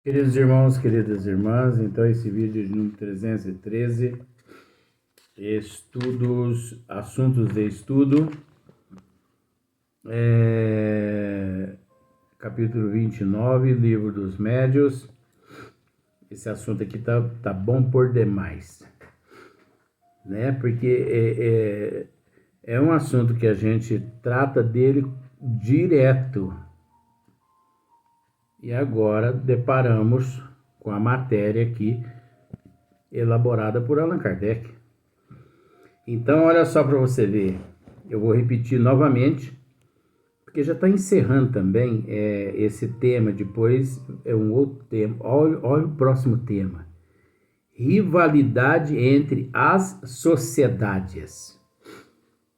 Queridos irmãos, queridas irmãs, então esse vídeo de número 313, assuntos de estudo, capítulo 29, livro dos médios. Esse assunto aqui tá bom por demais, né? Porque é um assunto que a gente trata dele direto. E agora deparamos com a matéria aqui elaborada por Allan Kardec. Então, olha só para você ver, eu vou repetir novamente, porque já está encerrando também esse tema, depois é um outro tema. Olha o próximo tema: rivalidade entre as sociedades.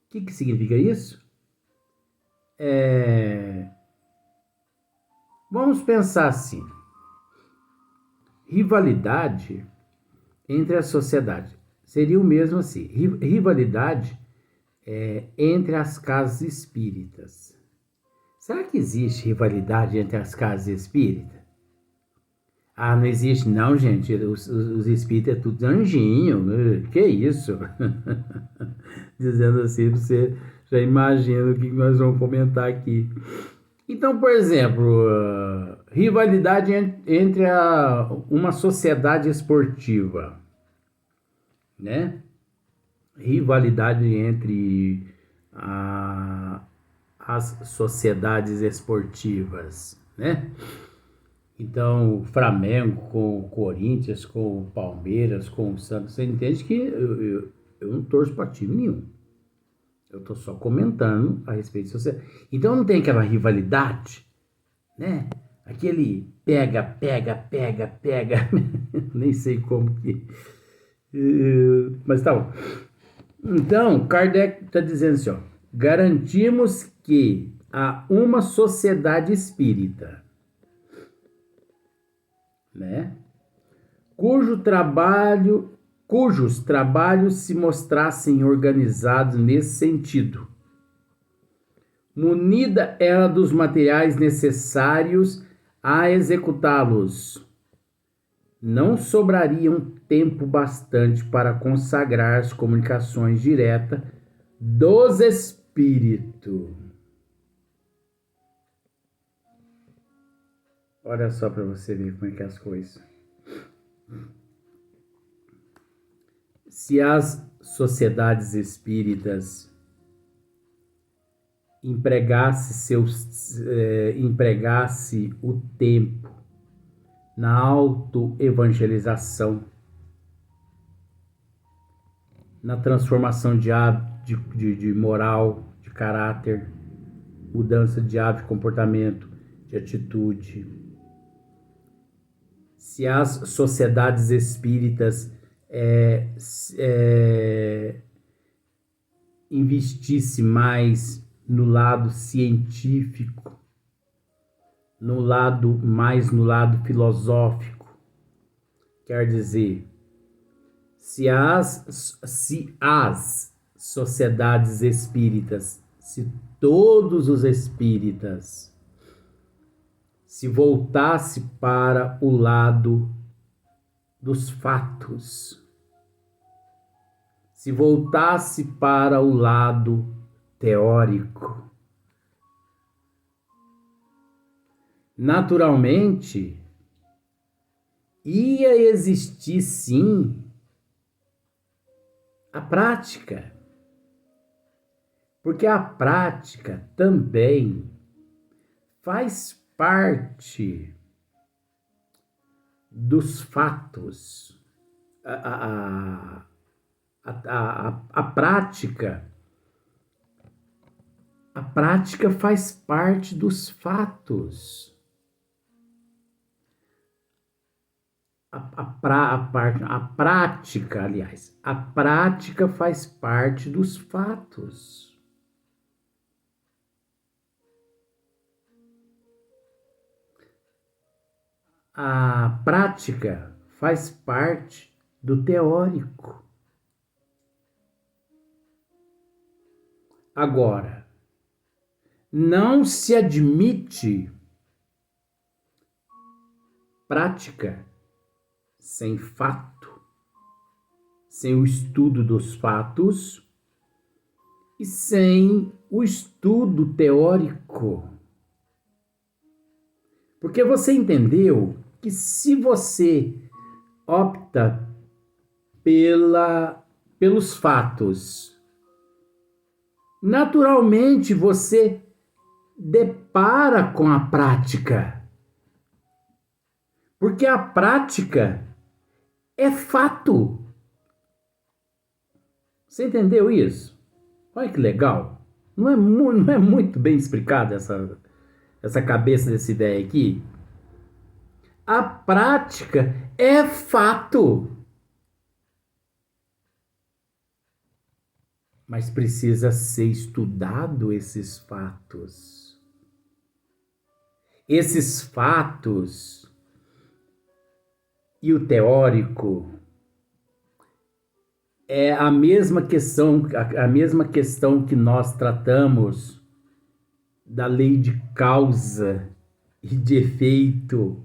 O que significa isso? Vamos pensar assim: rivalidade entre as sociedades seria o mesmo assim, rivalidade entre as casas espíritas. Será que existe rivalidade entre as casas espíritas? Ah, não existe não, gente. Os espíritas é tudo anjinho. Que isso? Dizendo assim, você já imagina o que nós vamos comentar aqui. Então, por exemplo, rivalidade entre uma sociedade esportiva, né? Rivalidade entre as sociedades esportivas, né? Então, o Flamengo com o Corinthians, com o Palmeiras, com o Santos, você entende que eu não torço para time nenhum. Eu estou só comentando a respeito de você. Então não tem aquela rivalidade, né? Aquele pega, pega, pega, pega. Nem sei como que. Mas tá bom. Então, Kardec está dizendo assim: ó, garantimos que há uma sociedade espírita, né? Cujos trabalhos se mostrassem organizados nesse sentido. Munida ela dos materiais necessários a executá-los, não sobraria um tempo bastante para consagrar as comunicações diretas dos espíritos. Olha só para você ver como é que é as coisas. Se as sociedades espíritas empregasse o tempo na autoevangelização, na transformação de moral, de caráter, mudança de hábito, de comportamento, de atitude. Se as sociedades espíritas investisse mais no lado científico, no lado filosófico, quer dizer, se as sociedades espíritas, se todos os espíritas se voltasse para o lado dos fatos, se voltasse para o lado teórico, naturalmente ia existir sim a prática, porque a prática também faz parte dos fatos. A prática faz parte dos fatos. A prática faz parte dos fatos. A prática faz parte do teórico. Agora, não se admite prática sem fato, sem o estudo dos fatos e sem o estudo teórico. Porque você entendeu que se você opta pelos fatos, naturalmente você depara com a prática. Porque a prática é fato. Você entendeu isso? Olha que legal. Não é muito bem explicada essa cabeça dessa ideia aqui? A prática é fato. Mas precisa ser estudado esses fatos. Esses fatos e o teórico é a mesma questão que nós tratamos da lei de causa e de efeito.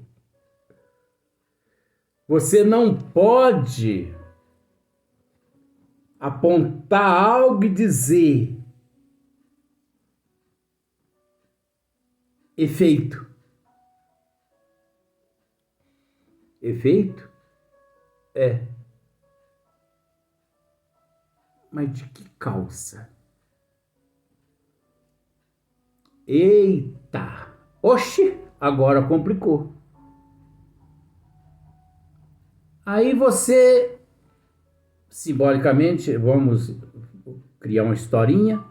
Você não pode apontar algo e dizer efeito. Efeito? É. Mas de que causa? Eita! Oxi! Agora complicou. Aí você, simbolicamente, vamos criar uma historinha.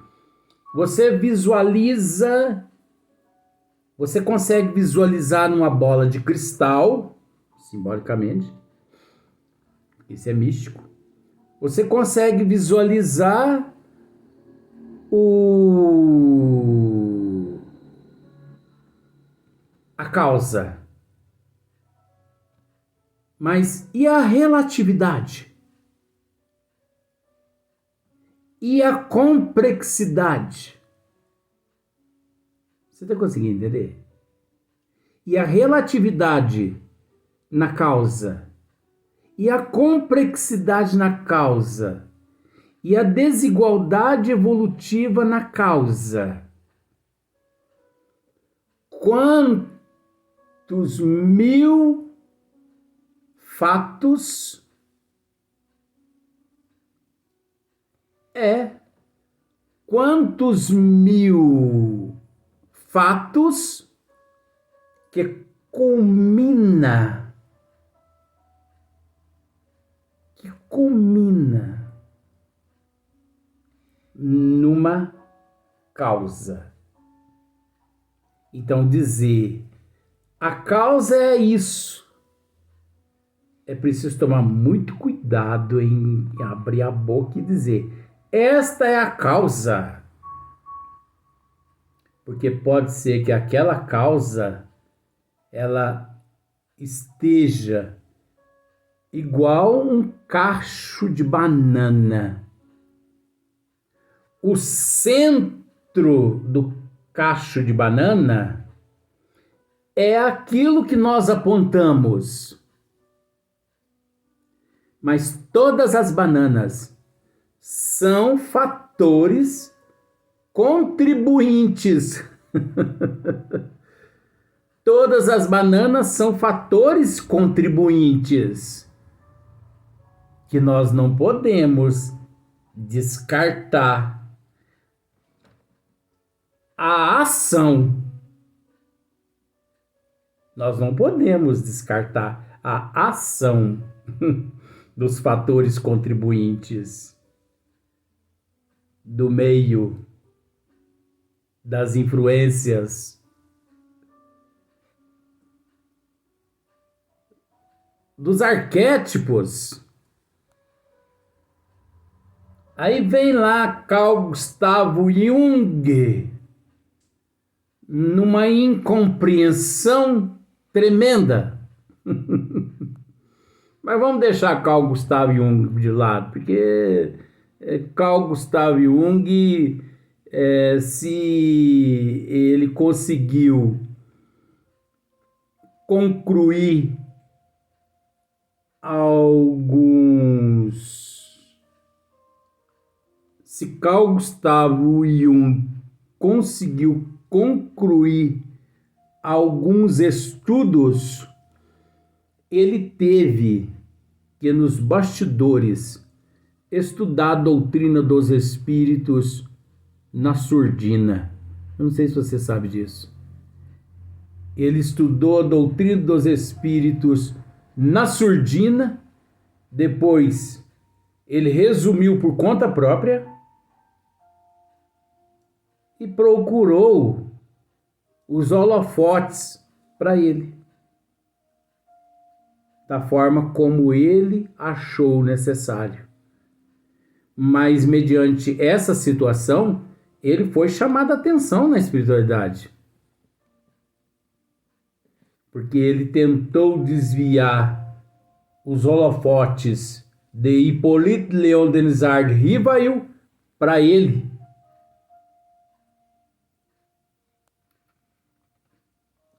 Você consegue visualizar numa bola de cristal, simbolicamente, isso é místico. Você consegue visualizar a causa. Mas e a relatividade? E a complexidade? Você está conseguindo entender? E a relatividade na causa? E a complexidade na causa? E a desigualdade evolutiva na causa? Quantos mil fatos quantos mil fatos que culmina numa causa. Então dizer a causa é isso. É preciso tomar muito cuidado em abrir a boca e dizer esta é a causa. Porque pode ser que aquela causa ela esteja igual um cacho de banana. O centro do cacho de banana é aquilo que nós apontamos. Mas todas as bananas são fatores contribuintes. Todas as bananas são fatores contribuintes que nós não podemos descartar a ação. Nós não podemos descartar a ação dos fatores contribuintes do meio, das influências, dos arquétipos. Aí vem lá Carl Gustav Jung, numa incompreensão tremenda. Mas vamos deixar Carl Gustav Jung de lado, porque Carl Gustav Jung, se ele conseguiu concluir Se Carl Gustavo Jung conseguiu concluir alguns estudos, ele teve que, nos bastidores, estudar a doutrina dos espíritos na surdina. Eu não sei se você sabe disso. Ele estudou a doutrina dos espíritos na surdina, depois ele resumiu por conta própria e procurou os holofotes para ele, da forma como ele achou necessário. Mas, mediante essa situação, ele foi chamado a atenção na espiritualidade, porque ele tentou desviar os holofotes de Hippolyte Léon Denisard Rivail para ele.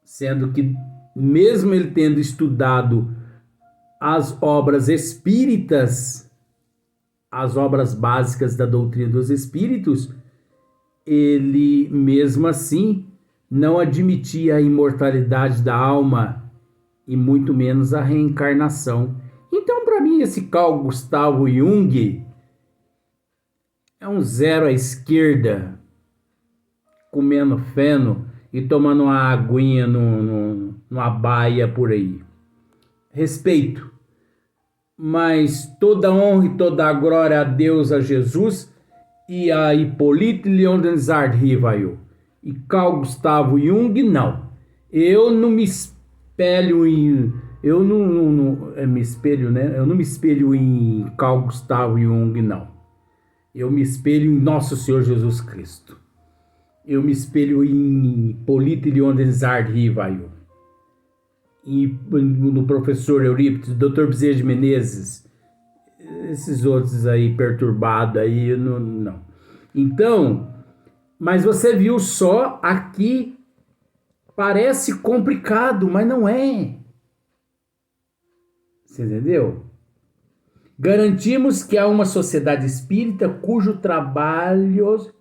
Sendo que, mesmo ele tendo estudado as obras espíritas, as obras básicas da doutrina dos espíritos, ele, mesmo assim, não admitia a imortalidade da alma e muito menos a reencarnação. Então, para mim, esse Carl Gustavo Jung é um zero à esquerda, comendo feno e tomando uma aguinha numa baia por aí. Respeito, mas toda honra e toda a glória a Deus, a Jesus e a Hippolyte Léon Denisard Rivail. E Carl Gustavo Jung, não. Eu não me espelho em... Eu não me espelho, né? Eu não me espelho em Carl Gustavo Jung, não. Eu me espelho em Nosso Senhor Jesus Cristo. Eu me espelho em Hippolyte Léon Denisard Rivail. E no professor Eurípides, Dr. Bezerra de Menezes, esses outros aí perturbados aí, não. Então, mas você viu só, aqui parece complicado, mas não é. Você entendeu? Garantimos que há uma sociedade espírita cujos trabalhos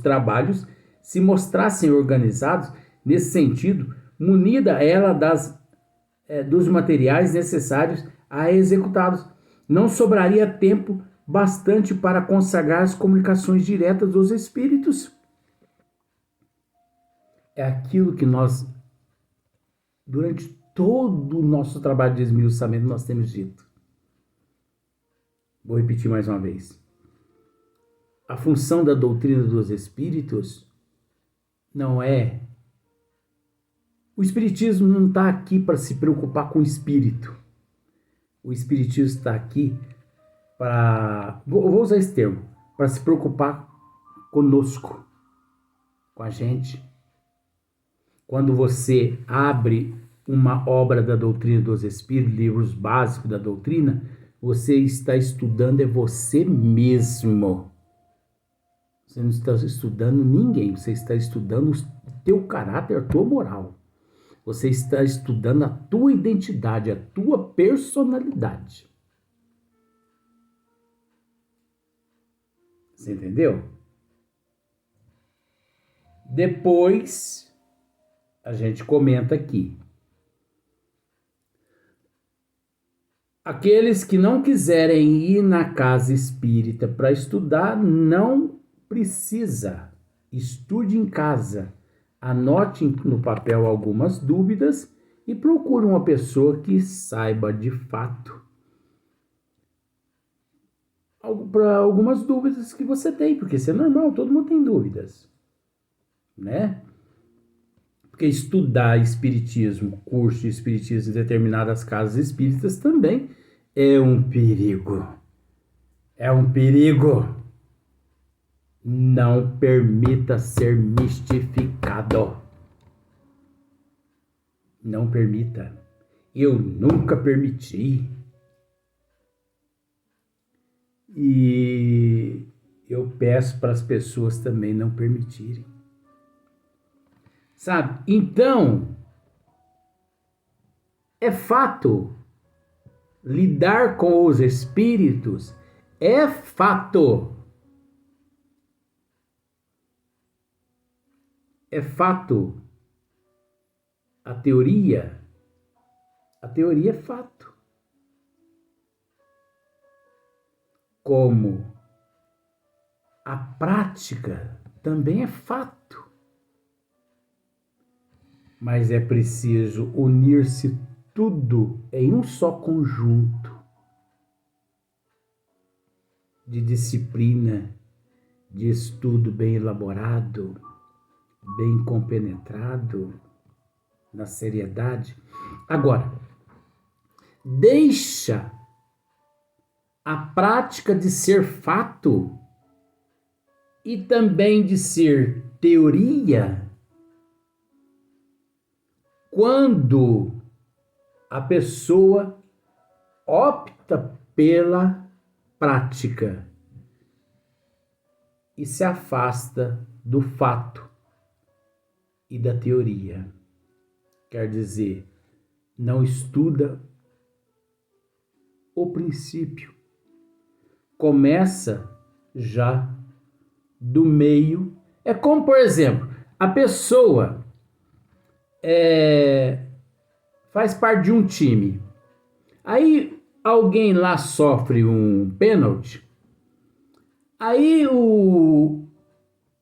trabalhos se mostrassem organizados nesse sentido, munida ela dos materiais necessários a executá-los. Não sobraria tempo bastante para consagrar as comunicações diretas dos espíritos. É aquilo que nós, durante todo o nosso trabalho de esmiuçamento, nós temos dito. Vou repetir mais uma vez. A função da doutrina dos espíritos não é... O espiritismo não está aqui para se preocupar com o espírito. O espiritismo está aqui para... Vou usar esse termo. Para se preocupar conosco, com a gente. Quando você abre uma obra da doutrina dos espíritos, livros básicos da doutrina, você está estudando é você mesmo. Você não está estudando ninguém, você está estudando o teu caráter, a tua moral. Você está estudando a tua identidade, a tua personalidade. Você entendeu? Depois, a gente comenta aqui. Aqueles que não quiserem ir na casa espírita para estudar, não precisa. Estude em casa. Anote no papel algumas dúvidas e procure uma pessoa que saiba de fato para algumas dúvidas que você tem, porque isso é normal, todo mundo tem dúvidas, né? Porque estudar espiritismo, curso de espiritismo em determinadas casas espíritas também é um perigo. É um perigo. Não permita ser mistificado. Não permita. Eu nunca permiti. E eu peço para as pessoas também não permitirem. Sabe? Então, é fato. lidar com os espíritos é fato. É fato. A teoria é fato. Como a prática também é fato. Mas é preciso unir-se tudo em um só conjunto de disciplina, de estudo bem elaborado, bem compenetrado, na seriedade. Agora, deixa a prática de ser fato e também de ser teoria quando a pessoa opta pela prática e se afasta do fato e da teoria. Quer dizer, não estuda o princípio. Começa já do meio. É como, por exemplo, a pessoa faz parte de um time. Aí alguém lá sofre um pênalti. Aí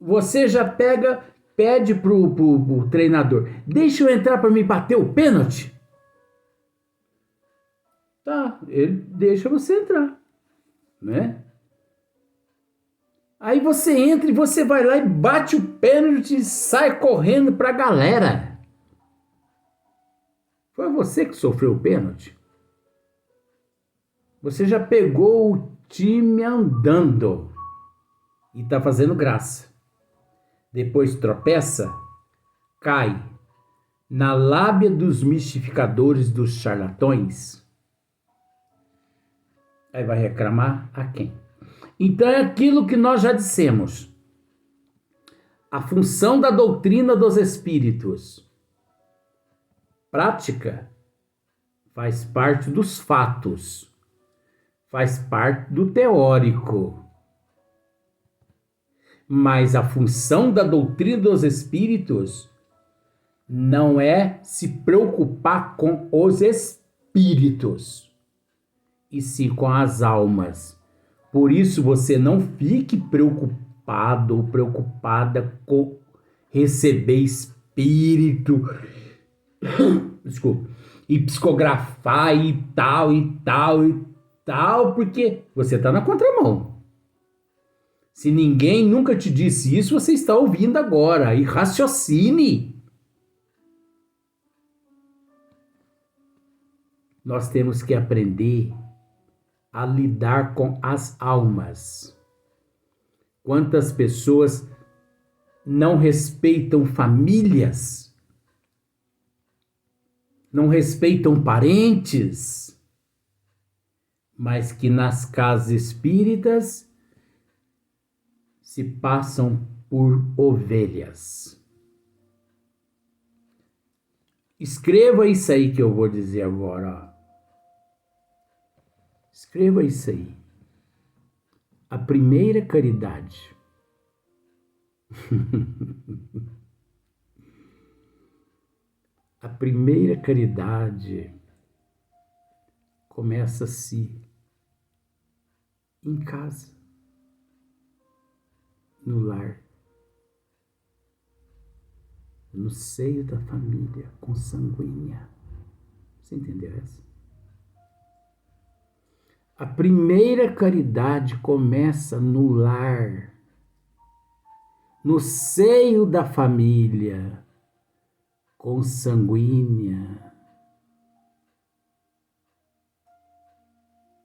você já pede pro treinador: deixa eu entrar para me bater o pênalti. Tá, ele deixa você entrar, né? Aí você entra e você vai lá e bate o pênalti e sai correndo pra galera. Foi você que sofreu o pênalti? Você já pegou o time andando e tá fazendo graça. Depois tropeça, cai na lábia dos mistificadores, dos charlatões. Aí vai reclamar a quem? Então é aquilo que nós já dissemos. A função da doutrina dos espíritos. Prática faz parte dos fatos. Faz parte do teórico. Mas a função da doutrina dos espíritos não é se preocupar com os espíritos, e sim com as almas. Por isso você não fique preocupado ou preocupada com receber espírito, desculpa, e psicografar e tal, porque você está na contramão. Se ninguém nunca te disse isso, você está ouvindo agora, e raciocine. Nós temos que aprender a lidar com as almas. Quantas pessoas não respeitam famílias, não respeitam parentes, mas que nas casas espíritas se passam por ovelhas. Escreva isso aí que eu vou dizer agora. Escreva isso aí. A primeira caridade. A primeira caridade começa-se em casa, no lar, no seio da família consanguínea. Você entendeu essa? A primeira caridade começa no lar, no seio da família consanguínea.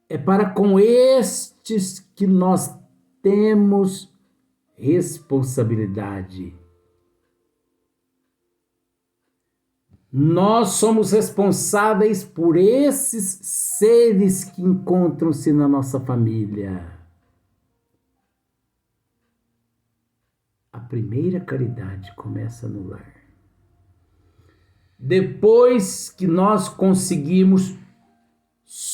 É para com estes que nós temos responsabilidade. Nós somos responsáveis por esses seres que encontram-se na nossa família. A primeira caridade começa no lar. Depois que nós conseguimos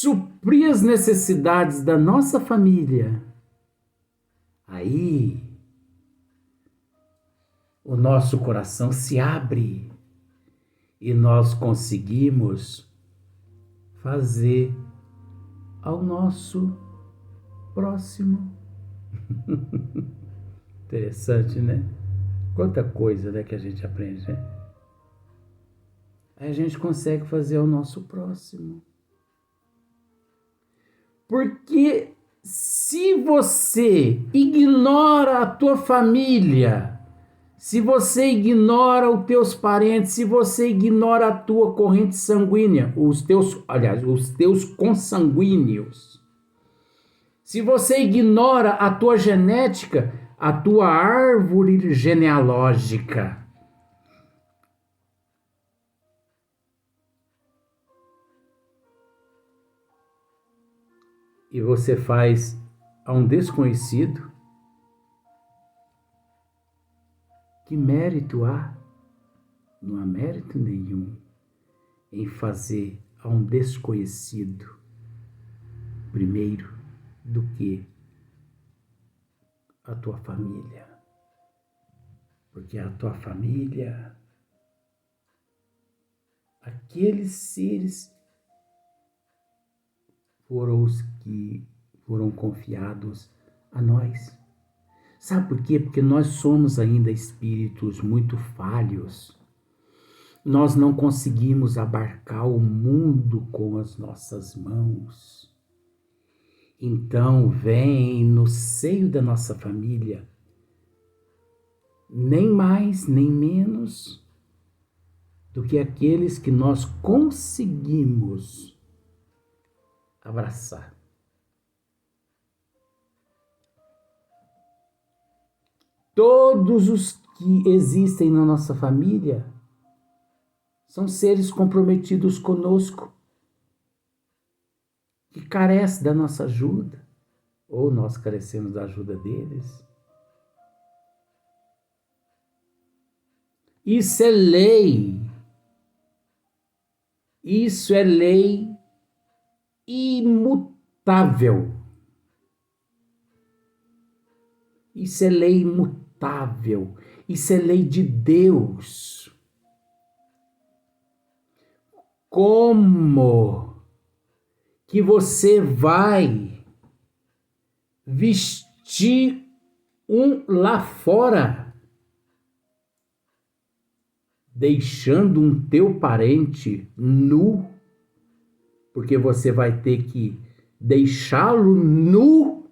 suprir as necessidades da nossa família, aí o nosso coração se abre e nós conseguimos fazer ao nosso próximo. Interessante, né? Quanta coisa, né, que a gente aprende, né? Aí a gente consegue fazer ao nosso próximo. Porque se você ignora a tua família, se você ignora os teus parentes, se você ignora a tua corrente sanguínea, os teus consanguíneos, se você ignora a tua genética, a tua árvore genealógica, e você faz a um desconhecido, que mérito há? Não há mérito nenhum em fazer a um desconhecido primeiro do que a tua família. Porque a tua família, aqueles seres foram os que foram confiados a nós. Sabe por quê? Porque nós somos ainda espíritos muito falhos. Nós não conseguimos abarcar o mundo com as nossas mãos. Então, vem no seio da nossa família, nem mais nem menos do que aqueles que nós conseguimos abraçar. Todos os que existem na nossa família são seres comprometidos conosco, que carecem da nossa ajuda, ou nós carecemos da ajuda deles. Isso é lei. Isso é lei imutável. Isso é lei imutável. Isso é lei de Deus. Como que você vai vestir um lá fora, deixando um teu parente nu, porque você vai ter que deixá-lo nu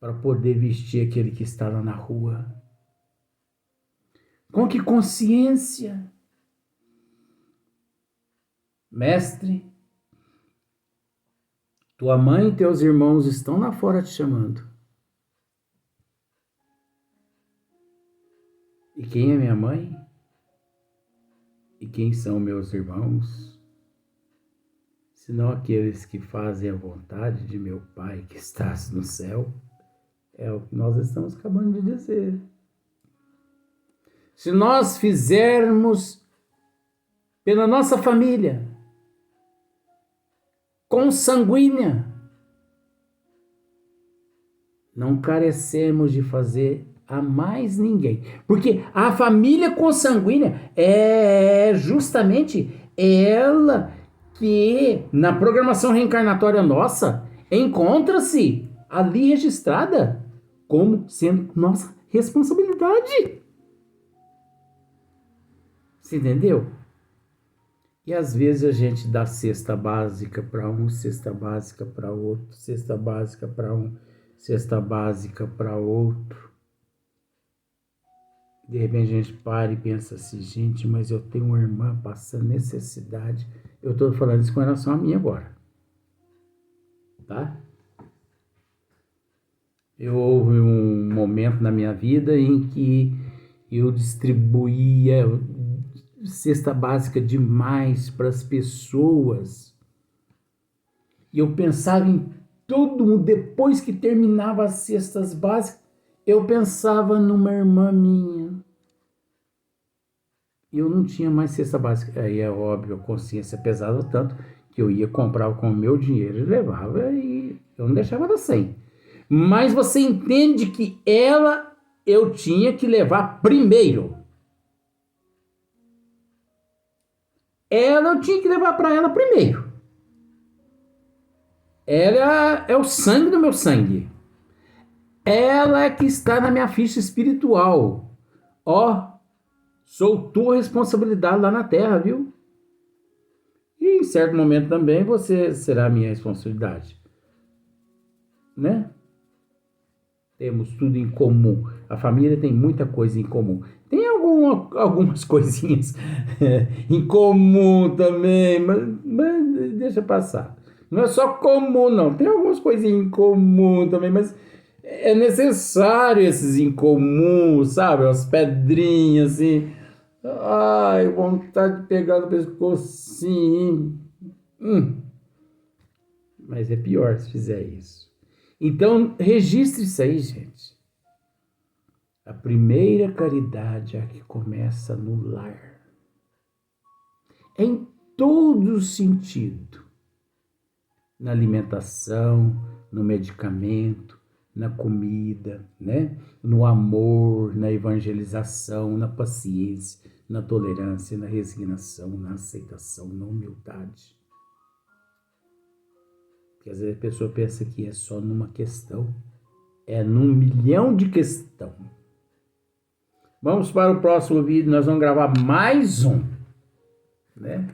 para poder vestir aquele que está lá na rua? Com que consciência? Mestre, tua mãe e teus irmãos estão lá fora te chamando. E quem é minha mãe? E quem são meus irmãos? Senão aqueles que fazem a vontade de meu Pai que estás no céu. É o que nós estamos acabando de dizer. Se nós fizermos pela nossa família consanguínea, não carecemos de fazer a mais ninguém. Porque a família consanguínea é justamente ela que, na programação reencarnatória nossa, encontra-se ali registrada como sendo nossa responsabilidade. Você entendeu? E às vezes a gente dá cesta básica para um, cesta básica para outro, cesta básica para um, cesta básica para outro. De repente a gente para e pensa assim, gente, mas eu tenho uma irmã passando necessidade. Eu estou falando isso com relação a mim agora. Tá? Houve um momento na minha vida em que eu distribuía cesta básica demais para as pessoas. E eu pensava em todo mundo. Depois que terminava as cestas básicas, eu pensava numa irmã minha. E eu não tinha mais cesta básica. Aí é óbvio, a consciência pesava tanto que eu ia comprar com o meu dinheiro e levava e eu não deixava ela sem. Mas você entende que ela eu tinha que levar primeiro. Ela eu tinha que levar para ela primeiro. Ela é o sangue do meu sangue. Ela é que está na minha ficha espiritual. Ó, sou tua responsabilidade lá na terra, viu? E em certo momento também você será a minha responsabilidade. Né? Temos tudo em comum. A família tem muita coisa em comum. Tem algumas coisinhas em comum também, mas deixa passar. Não é só comum, não. Tem algumas coisinhas em comum também, mas é necessário esses em comum, sabe? As pedrinhas, assim. Ai, vontade de pegar no pescocinho. Mas é pior se fizer isso. Então, registre isso aí, gente. A primeira caridade é a que começa no lar. Em todo sentido. Na alimentação, no medicamento, na comida, né? No amor, na evangelização, na paciência, na tolerância, na resignação, na aceitação, na humildade. Porque às vezes a pessoa pensa que é só numa questão. É num milhão de questões. Vamos para o próximo vídeo, nós vamos gravar mais um, né?